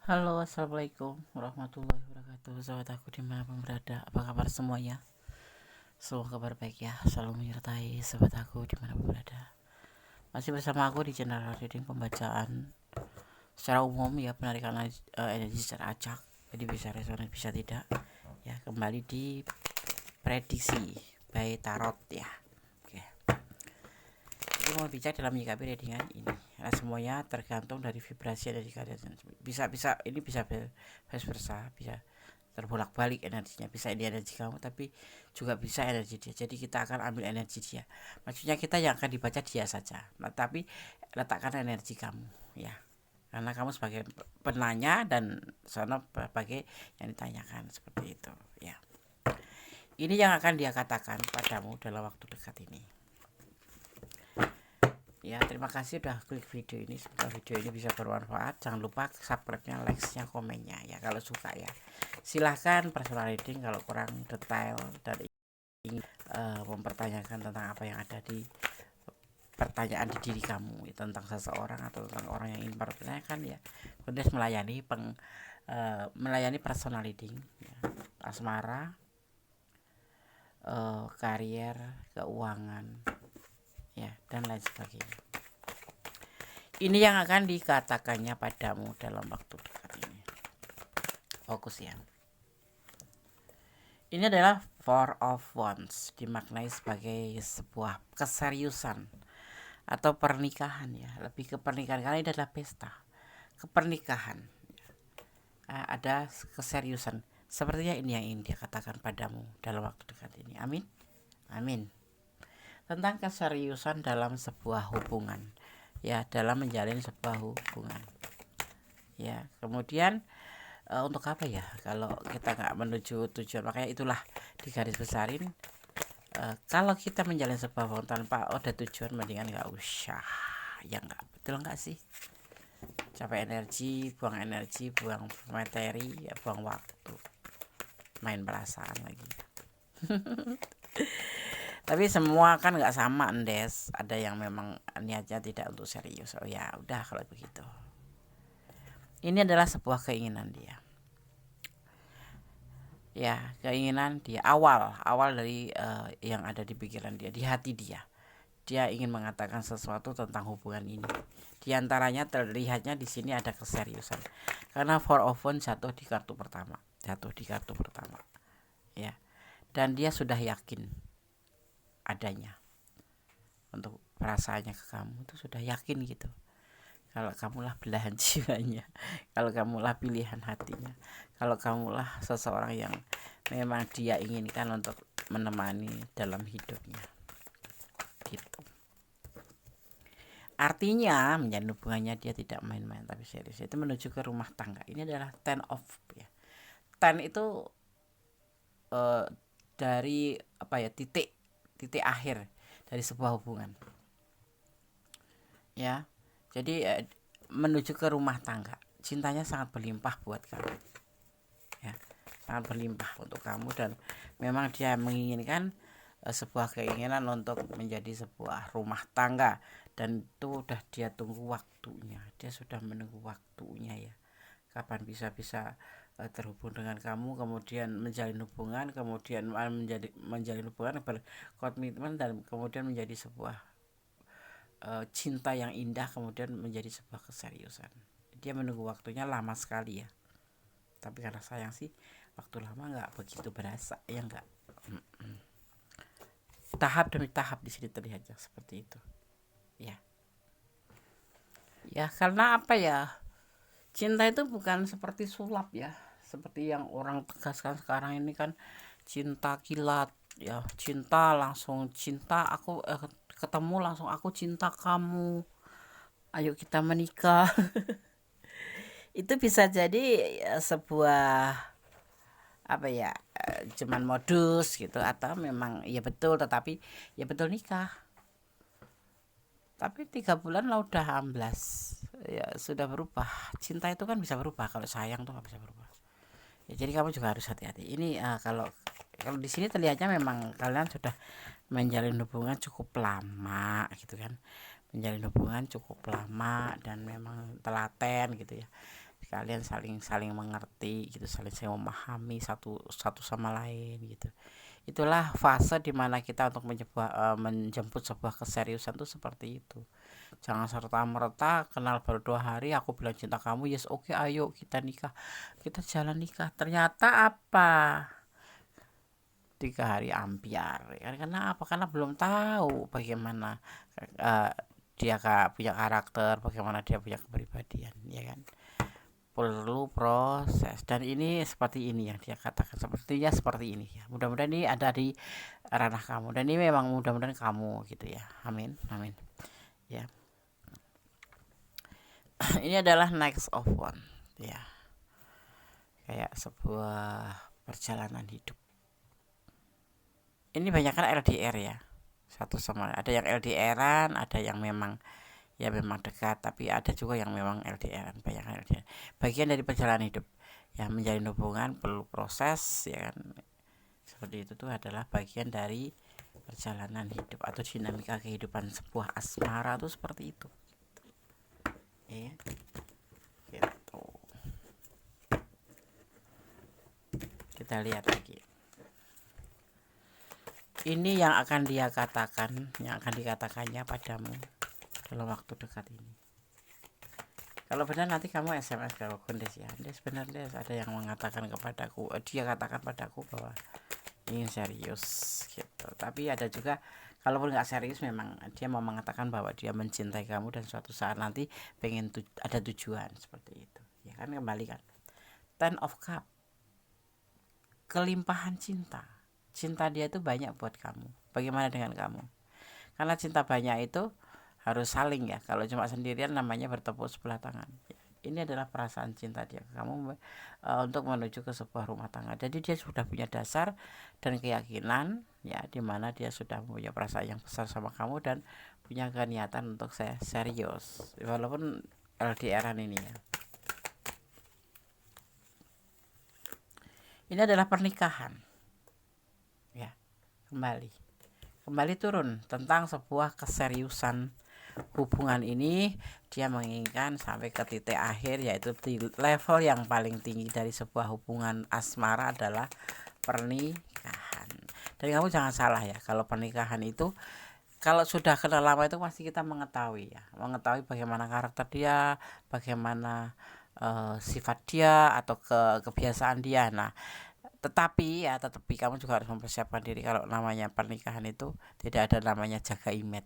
Halo, assalamualaikum warahmatullahi wabarakatuh. Sahabat aku dimanapun berada, apa kabar semuanya? Semoga kabar baik ya, selalu menyertai sahabat aku dimanapun berada. Masih bersama aku di channel reading pembacaan secara umum ya, penarikan energi secara acak. Jadi bisa resonan, bisa tidak. Ya, kembali di prediksi by tarot ya. Oke. Aku mau bicara dalam menyikapi readingan ini. Nah, semuanya tergantung dari vibrasi dari kalian. Bisa ini bisa vice versa, bisa terbolak-balik energinya, bisa ini energi kamu tapi juga bisa energi dia, jadi kita akan ambil energi dia, maksudnya kita yang akan dibaca dia saja, nah tapi letakkan energi kamu ya, karena kamu sebagai penanya dan sono sebagai yang ditanyakan, seperti itu ya. Ini yang akan dia katakan padamu dalam waktu dekat ini ya. Terima kasih udah klik video ini, semoga video ini bisa bermanfaat. Jangan lupa subscribe-nya, like-nya, komennya ya kalau suka ya. Silahkan personal reading kalau kurang detail dan ingin mempertanyakan tentang apa yang ada di pertanyaan di diri kamu ya, tentang seseorang atau tentang orang yang ingin pertanyakan ya. Kemudian melayani personal reading ya. Asmara, karier, keuangan ya, dan lain sebagainya. Ini yang akan dikatakannya padamu dalam waktu dekat ini. Fokus ya. Ini adalah Four of Wands, dimaknai sebagai sebuah keseriusan atau pernikahan ya, lebih ke pernikahan karena ini adalah pesta kepernikahan. Ada keseriusan. Sepertinya ini yang ingin dia katakan padamu dalam waktu dekat ini. Amin. Amin. Tentang keseriusan dalam sebuah hubungan ya, dalam menjalin sebuah hubungan ya. Kemudian untuk apa ya kalau kita nggak menuju tujuan, makanya itulah digaris besarin. Kalau kita menjalin sebuah hubungan tanpa ada tujuan, mendingan nggak usah ya, nggak betul nggak sih? Capek energi, buang materi ya, buang waktu, main perasaan lagi. Tapi semua kan nggak sama endes, ada yang memang niatnya tidak untuk serius. Oh ya udah kalau begitu, ini adalah sebuah keinginan dia ya, keinginan dia awal dari yang ada di pikiran dia, di hati dia. Dia ingin mengatakan sesuatu tentang hubungan ini. Di antaranya terlihatnya di sini ada keseriusan. Karena Four of Wands jatuh di kartu pertama, ya. Dan dia sudah yakin adanya untuk perasaannya ke kamu, itu sudah yakin gitu. Kalau kamulah belahan jiwanya, kalau kamulah pilihan hatinya, kalau kamulah seseorang yang memang dia inginkan untuk menemani dalam hidupnya gitu. Artinya menjalin hubungannya dia tidak main-main tapi serius, itu menuju ke rumah tangga. Ini adalah ten of ya. Ten itu dari apa ya, titik akhir dari sebuah hubungan ya. Jadi menuju ke rumah tangga, cintanya sangat berlimpah buat kamu ya, sangat berlimpah untuk kamu. Dan memang dia menginginkan sebuah keinginan untuk menjadi sebuah rumah tangga, dan itu udah dia tunggu waktunya, dia sudah menunggu waktunya ya, kapan bisa terhubung dengan kamu, kemudian menjalin hubungan, kemudian menjalin hubungan berkomitmen, dan kemudian menjadi sebuah cinta yang indah, kemudian menjadi sebuah keseriusan. Dia menunggu waktunya lama sekali ya, tapi karena sayang sih waktu lama nggak begitu berasa ya, nggak. Tahap demi tahap di sini terlihatnya seperti itu ya. Ya karena apa ya, cinta itu bukan seperti sulap ya, seperti yang orang tegaskan sekarang ini kan, cinta kilat ya, cinta langsung cinta aku ketemu langsung aku cinta kamu, ayo kita menikah. Itu bisa jadi sebuah apa ya, cuman modus gitu, atau memang ya betul, tetapi ya betul nikah tapi 3 bulan lah udah amblas ya, sudah berubah. Cinta itu kan bisa berubah, kalau sayang tuh nggak bisa berubah ya. Jadi kamu juga harus hati-hati ini. Kalau kalau di sini terlihatnya memang kalian sudah menjalin hubungan cukup lama gitu kan, menjalin hubungan cukup lama dan memang telaten gitu ya. kalian saling mengerti gitu, saling memahami satu sama lain gitu. Itulah fase dimana kita untuk menjemput sebuah keseriusan tuh seperti itu. Jangan serta merta kenal baru 2 hari aku bilang cinta kamu, yes oke, ayo kita nikah, kita jalan nikah, ternyata apa 3 hari ambiar kan. Kenapa? Karena belum tahu bagaimana dia punya karakter, bagaimana dia punya kepribadian, ya kan. Perlu proses, dan ini seperti ini yang dia katakan, sepertinya seperti ini ya. Mudah-mudahan ini ada di ranah kamu, dan ini memang mudah-mudahan kamu gitu ya. Amin, amin ya. Ini adalah next of one ya, kayak sebuah perjalanan hidup. Ini banyak kan LDR ya, satu sama ada yang LDRan, ada yang memang ya memang dekat, tapi ada juga yang memang LDR, banyak LDR. Bagian dari perjalanan hidup ya, menjalin hubungan perlu proses ya kan, seperti itu tuh adalah bagian dari perjalanan hidup atau dinamika kehidupan sebuah asmara tuh seperti itu ya gitu. Kita lihat lagi, ini yang akan dia katakan, yang akan dikatakannya padamu dalam waktu dekat ini. Kalau benar nanti kamu SMS ke Des ya, Des benar Des, ada yang mengatakan kepadaku, dia katakan padaku bahwa ingin serius gitu. Tapi ada juga kalaupun nggak serius, memang dia mau mengatakan bahwa dia mencintai kamu dan suatu saat nanti pengen ada tujuan seperti itu ya kan. Kembali kan, Ten of Cup, kelimpahan cinta dia itu banyak buat kamu. Bagaimana dengan kamu? Karena cinta banyak itu harus saling ya. Kalau cuma sendirian namanya bertepuk sebelah tangan. Ini adalah perasaan cinta dia ke kamu untuk menuju ke sebuah rumah tangga. Jadi dia sudah punya dasar dan keyakinan ya, dimana dia sudah punya perasaan yang besar sama kamu dan punya niatan untuk serius walaupun LDRan ini ya. Ini adalah pernikahan ya. Kembali turun tentang sebuah keseriusan hubungan ini. Dia menginginkan sampai ke titik akhir, yaitu di level yang paling tinggi dari sebuah hubungan asmara adalah pernikahan. Dan kamu jangan salah ya, kalau pernikahan itu, kalau sudah kenal lama itu pasti kita mengetahui bagaimana karakter dia, bagaimana sifat dia atau kebiasaan dia. Nah, tetapi kamu juga harus mempersiapkan diri. Kalau namanya pernikahan itu tidak ada namanya jaga image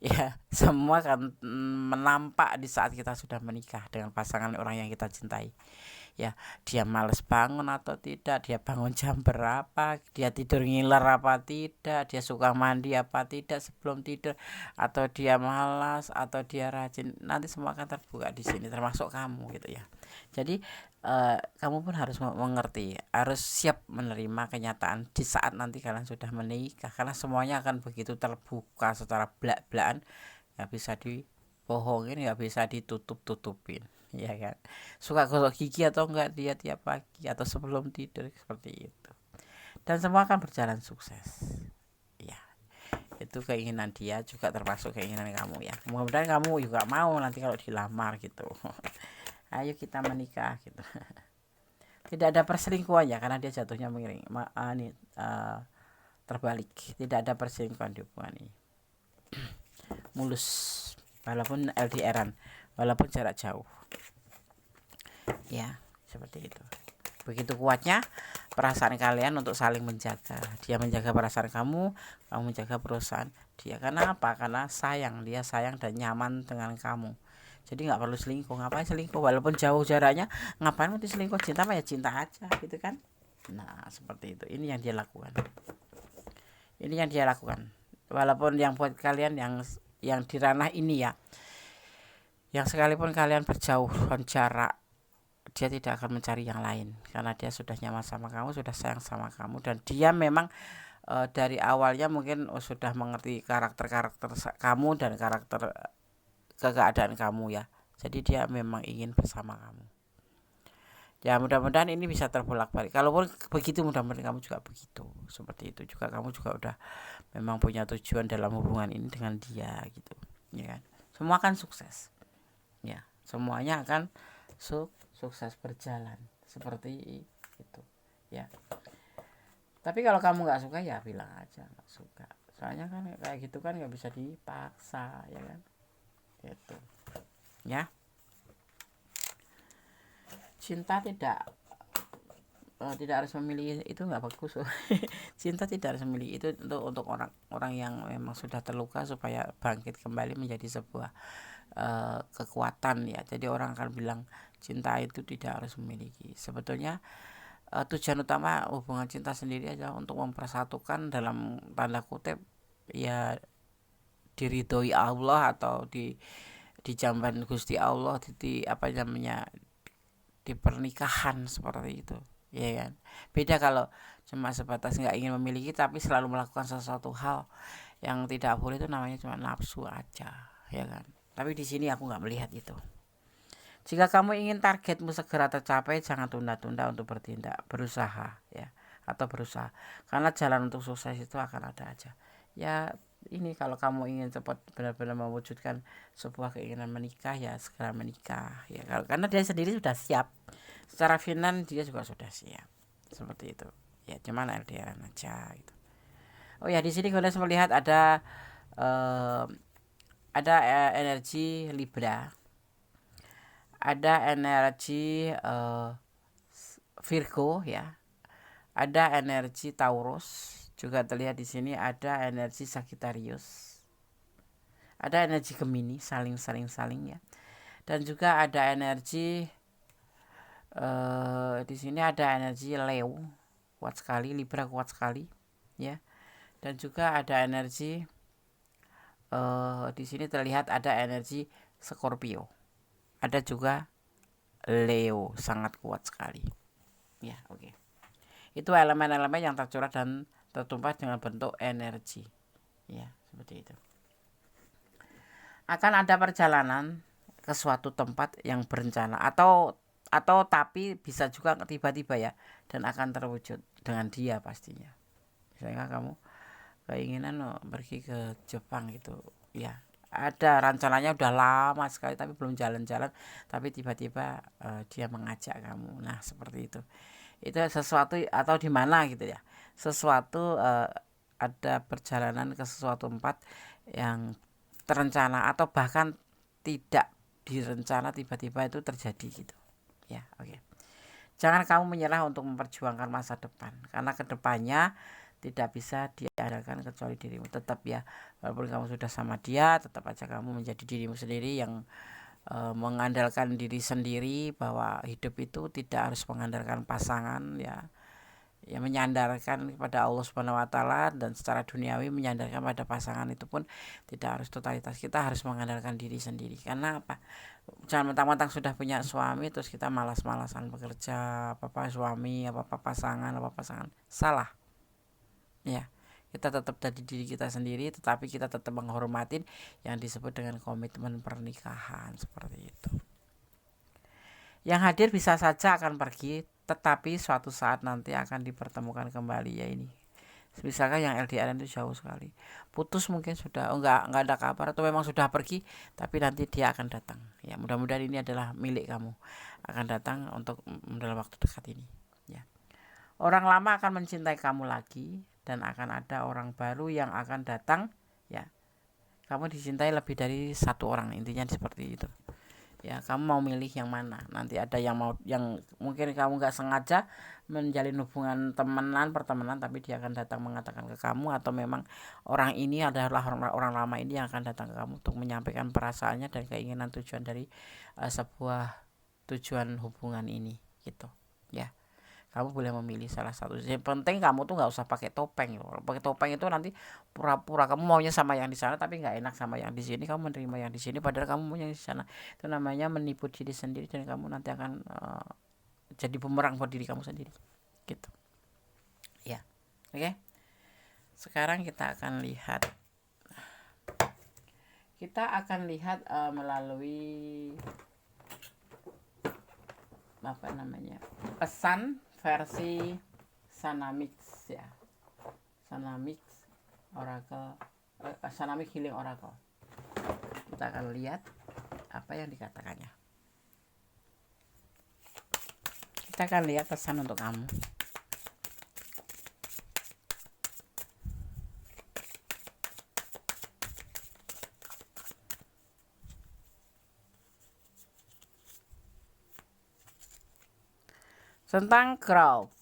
ya. Semua kan menampak di saat kita sudah menikah dengan pasangan orang yang kita cintai ya. Dia males bangun atau tidak, dia bangun jam berapa, dia tidur ngiler apa tidak, dia suka mandi apa tidak sebelum tidur, atau dia malas atau dia rajin, nanti semua akan terbuka di sini, termasuk kamu gitu ya. Jadi kamu pun harus mengerti, harus siap menerima kenyataan di saat nanti kalian sudah menikah, karena semuanya akan begitu terbuka secara belak-belakan, nggak bisa dibohongin, nggak bisa ditutup-tutupin ya kan. Suka gosok gigi atau enggak dia tiap pagi atau sebelum tidur, seperti itu. Dan semua akan berjalan sukses ya. Itu keinginan dia juga termasuk keinginan kamu ya. Mudah-mudahan kamu juga mau nanti kalau dilamar gitu ayo kita menikah gitu. Tidak ada perselingkuhan ya, karena dia jatuhnya miring terbalik. Tidak ada perselingkuhan di hubungan ini. Mulus walaupun LDRan, walaupun jarak jauh ya, seperti itu. Begitu kuatnya perasaan kalian untuk saling menjaga. Dia menjaga perasaan kamu menjaga perusahaan dia. Karena apa? Karena dia sayang dan nyaman dengan kamu. Jadi nggak perlu selingkuh. Ngapain selingkuh? Walaupun jauh jaraknya, ngapain mesti selingkuh? Cinta mah ya cinta aja gitu kan. Nah seperti itu. Ini yang dia lakukan. Walaupun yang buat kalian yang di ranah ini ya, yang sekalipun kalian berjauhan jarak, dia tidak akan mencari yang lain, karena dia sudah nyaman sama kamu, sudah sayang sama kamu, dan dia memang dari awalnya mungkin sudah mengerti karakter kamu dan karakter keadaan kamu ya. Jadi dia memang ingin bersama kamu ya. Mudah-mudahan ini bisa terbolak-balik. Kalaupun begitu, mudah-mudahan kamu juga begitu, seperti itu juga. Kamu juga udah memang punya tujuan dalam hubungan ini dengan dia gitu ya kan. Semua akan sukses ya, semuanya akan sukses berjalan seperti itu ya. Tapi kalau kamu nggak suka ya bilang aja nggak suka, soalnya kan kayak gitu kan nggak bisa dipaksa ya kan, gitu ya. Cinta tidak harus memilih, itu nggak bagus. Cinta tidak harus memilih, itu untuk orang-orang yang memang sudah terluka supaya bangkit kembali menjadi sebuah kekuatan ya. Jadi orang akan bilang cinta itu tidak harus memiliki. Sebetulnya tujuan utama hubungan cinta sendiri aja untuk mempersatukan dalam tanda kutip ya, diridhoi Allah atau dijamban Gusti Allah di apa namanya, di pernikahan seperti itu ya kan. Beda kalau cuma sebatas nggak ingin memiliki tapi selalu melakukan sesuatu hal yang tidak boleh, itu namanya cuma nafsu aja ya kan. Tapi di sini aku nggak melihat itu. Jika kamu ingin targetmu segera tercapai, jangan tunda-tunda untuk bertindak, berusaha ya, atau berusaha. Karena jalan untuk sukses itu akan ada aja. Ya, ini kalau kamu ingin cepat benar-benar mewujudkan sebuah keinginan menikah, ya segera menikah ya. Karena dia sendiri sudah siap. Secara finansial dia juga sudah siap. Seperti itu. Ya, cuman LDR aja gitu. Oh ya, di sini kalian melihat ada energi Libra, ada energi Virgo ya, ada energi Taurus, juga terlihat di sini ada energi Sagittarius, ada energi Gemini, saling ya, dan juga ada energi di sini ada energi Leo, kuat sekali, Libra kuat sekali ya, dan juga ada energi di sini terlihat ada energi Scorpio, ada juga Leo, sangat kuat sekali ya. Oke. Itu elemen-elemen yang tercurah dan tertumpah dengan bentuk energi ya, seperti itu. Akan ada perjalanan ke suatu tempat yang berencana atau tapi bisa juga tiba-tiba ya, dan akan terwujud dengan dia pastinya. Misalnya kamu keinginan pergi ke Jepang gitu ya, ada rencananya udah lama sekali tapi belum jalan-jalan, tapi tiba-tiba dia mengajak kamu. Nah, seperti itu sesuatu, atau di mana gitu ya, sesuatu ada perjalanan ke sesuatu tempat yang terencana atau bahkan tidak direncana, tiba-tiba itu terjadi gitu ya. Oke. Jangan kamu menyerah untuk memperjuangkan masa depan, karena kedepannya tidak bisa diandalkan kecuali dirimu. Tetap ya, walaupun kamu sudah sama dia, tetap aja kamu menjadi dirimu sendiri yang mengandalkan diri sendiri, bahwa hidup itu tidak harus mengandalkan pasangan ya. Ya, menyandarkan kepada Allah Subhanahu wa taala, dan secara duniawi menyandarkan pada pasangan itu pun tidak harus totalitas. Kita harus mengandalkan diri sendiri. Karena apa? Jangan mentang-mentang sudah punya suami terus kita malas-malasan bekerja, apa suami, apa pasangan. Salah. Ya. Kita tetap jadi diri kita sendiri, tetapi kita tetap menghormatin yang disebut dengan komitmen pernikahan, seperti itu. Yang hadir bisa saja akan pergi, tetapi suatu saat nanti akan dipertemukan kembali ya. Ini misalkan yang LDR itu jauh sekali, putus mungkin sudah enggak ada kabar, atau memang sudah pergi, tapi nanti dia akan datang ya. Mudah-mudahan ini adalah milik kamu, akan datang untuk dalam waktu dekat ini ya. Orang lama akan mencintai kamu lagi, dan akan ada orang baru yang akan datang ya. Kamu dicintai lebih dari satu orang, intinya seperti itu ya. Kamu mau milih yang mana? Nanti ada yang mungkin kamu nggak sengaja menjalin hubungan pertemanan, tapi dia akan datang mengatakan ke kamu, atau memang orang ini adalah orang lama ini yang akan datang ke kamu untuk menyampaikan perasaannya dan keinginan tujuan dari sebuah tujuan hubungan ini gitu ya. Kamu boleh memilih salah satu. Yang penting kamu tuh nggak usah pakai topeng. Pakai topeng itu nanti pura-pura kamu maunya sama yang di sana tapi nggak enak sama yang di sini. Kamu menerima yang di sini padahal kamu mau yang di sana. Itu namanya menipu diri sendiri, dan kamu nanti akan jadi bumerang buat diri kamu sendiri. Gitu. Ya. Oke. Sekarang kita akan lihat. Melalui apa namanya? Pesan versi Sanamix ya. Sanamix Oracle, Sanamix Healing Oracle. Kita akan lihat apa yang dikatakannya. Kita akan lihat pesan untuk kamu. Tentang growth,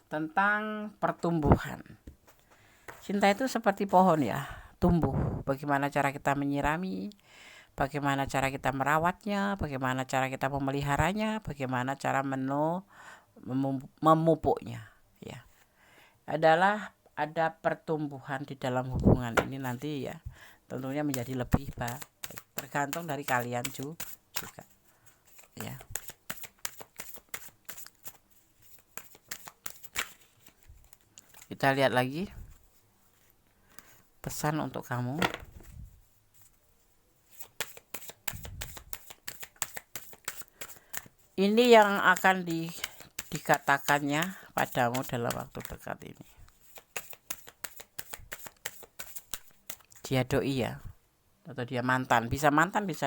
tentang pertumbuhan. Cinta itu seperti pohon ya, tumbuh. Bagaimana cara kita menyirami, bagaimana cara kita merawatnya, bagaimana cara kita memeliharanya, bagaimana cara memupuknya. Ya, adalah ada pertumbuhan di dalam hubungan ini nanti ya, tentunya menjadi lebih baik. Tergantung dari kalian juga. Ya. Kita lihat lagi pesan untuk kamu. Ini yang akan dikatakannya padamu dalam waktu dekat ini. Dia doi ya, atau dia mantan, bisa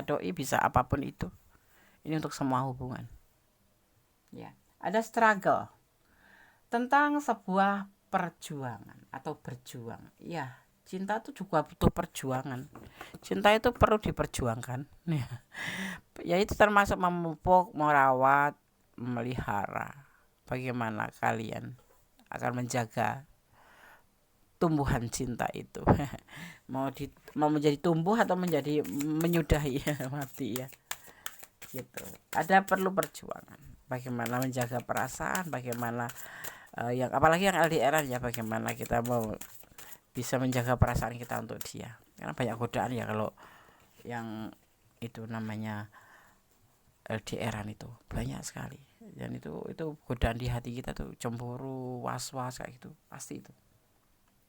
doi, bisa apapun itu. Ini untuk semua hubungan. Ya, ada struggle tentang sebuah perjuangan atau berjuang. Ya, cinta itu juga butuh perjuangan. Cinta itu perlu diperjuangkan. Ya itu termasuk memupuk, merawat, memelihara. Bagaimana kalian akan menjaga tumbuhan cinta itu? mau menjadi tumbuh atau menjadi menyudahi mati ya. Gitu. Ada perlu perjuangan. Bagaimana menjaga perasaan, bagaimana yang apalagi yang LDR ya, bagaimana kita mau bisa menjaga perasaan kita untuk dia, karena banyak godaan ya kalau yang itu namanya LDR itu banyak sekali, dan itu godaan di hati kita tuh, cemburu, was-was kayak gitu, pasti itu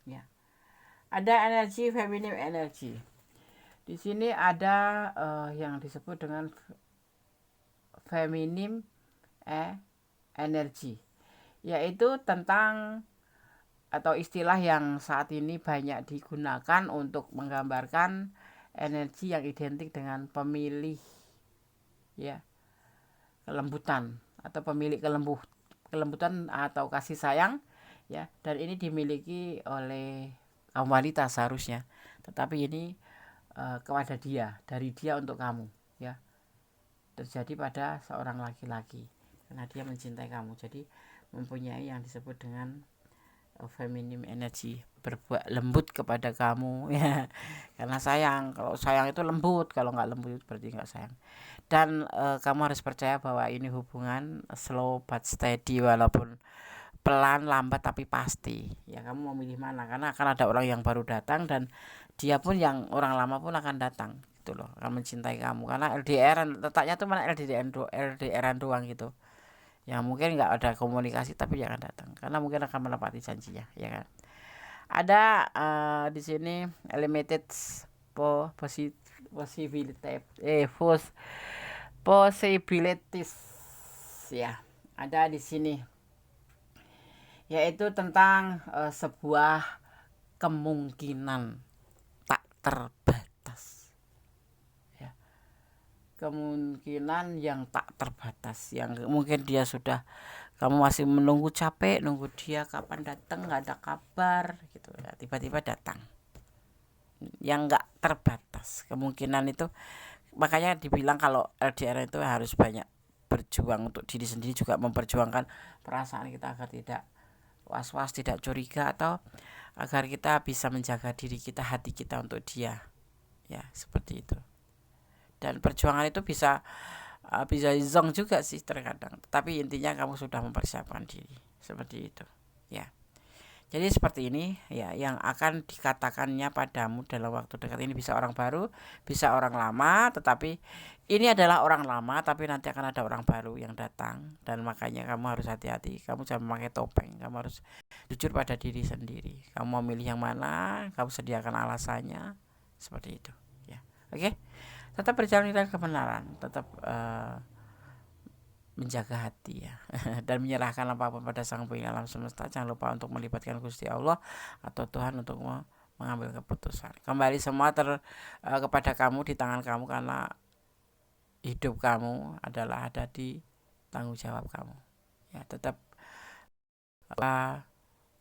ya. Ada energi feminim energi di sini, ada yang disebut dengan feminim energi, yaitu tentang atau istilah yang saat ini banyak digunakan untuk menggambarkan energi yang identik dengan pemilih ya, kelembutan atau pemilik kelembutan atau kasih sayang ya, dan ini dimiliki oleh kaum wanita seharusnya, tetapi ini kepada dia, dari dia untuk kamu ya, terjadi pada seorang laki-laki karena dia mencintai kamu, jadi mempunyai yang disebut dengan feminim energy, berbuat lembut kepada kamu ya, karena sayang. Kalau sayang itu lembut, kalau nggak lembut berarti nggak sayang. Dan kamu harus percaya bahwa ini hubungan slow but steady, walaupun pelan lambat tapi pasti ya. Kamu mau milih mana, karena akan ada orang yang baru datang, dan dia pun yang orang lama pun akan datang gitu loh, akan mencintai kamu. Karena LDR letaknya tuh mana, LDR doang gitu ya, mungkin nggak ada komunikasi tapi jangan datang, karena mungkin akan menepati janjinya ya kan. Ada di sini limited possibilities ya, ada di sini, yaitu tentang sebuah kemungkinan tak terbatas ya, kemungkinan yang tak terbatas, yang mungkin dia sudah, kamu masih menunggu, capek nunggu dia kapan datang, nggak ada kabar gitu ya, tiba-tiba datang, yang nggak terbatas kemungkinan itu. Makanya dibilang kalau LDR itu harus banyak berjuang untuk diri sendiri, juga memperjuangkan perasaan kita agar tidak was-was, tidak curiga, atau agar kita bisa menjaga diri kita, hati kita untuk dia ya, seperti itu. Dan perjuangan itu bisa zong juga sih terkadang, tapi intinya kamu sudah mempersiapkan diri, seperti itu ya. Jadi seperti ini ya yang akan dikatakannya padamu dalam waktu dekat ini. Bisa orang baru, bisa orang lama, tetapi ini adalah orang lama, tapi nanti akan ada orang baru yang datang, dan makanya kamu harus hati-hati. Kamu jangan memakai topeng, kamu harus jujur pada diri sendiri. Kamu mau milih yang mana, kamu sediakan alasannya, seperti itu ya. Oke, tetap berjalan dengan kebenaran, tetap menjaga hati ya dan menyerahkan apapun pada Sang Pemilik alam semesta. Jangan lupa untuk melibatkan Gusti Allah atau Tuhan untuk mengambil keputusan. Kembali semua kepada kamu, di tangan kamu, karena hidup kamu adalah ada di tanggung jawab kamu ya tetap apa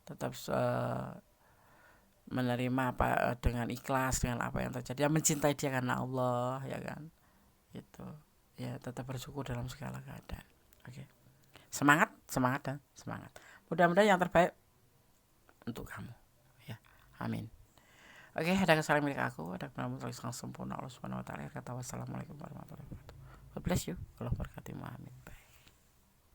tetap menerima apa dengan ikhlas dengan apa yang terjadi, ya mencintai dia karena Allah, ya kan, gitu ya, tetap bersyukur dalam segala keadaan. Oke, semangat semangat dan semangat, mudah-mudahan yang terbaik untuk kamu, ya, amin. Oke, ada kesalahan milik aku, ada kebenaran yang sempurna Allah Subhanahu wa taala. Kata wassalamualaikum warahmatullahi wabarakatuh. God bless you. Allah berkati. Amin.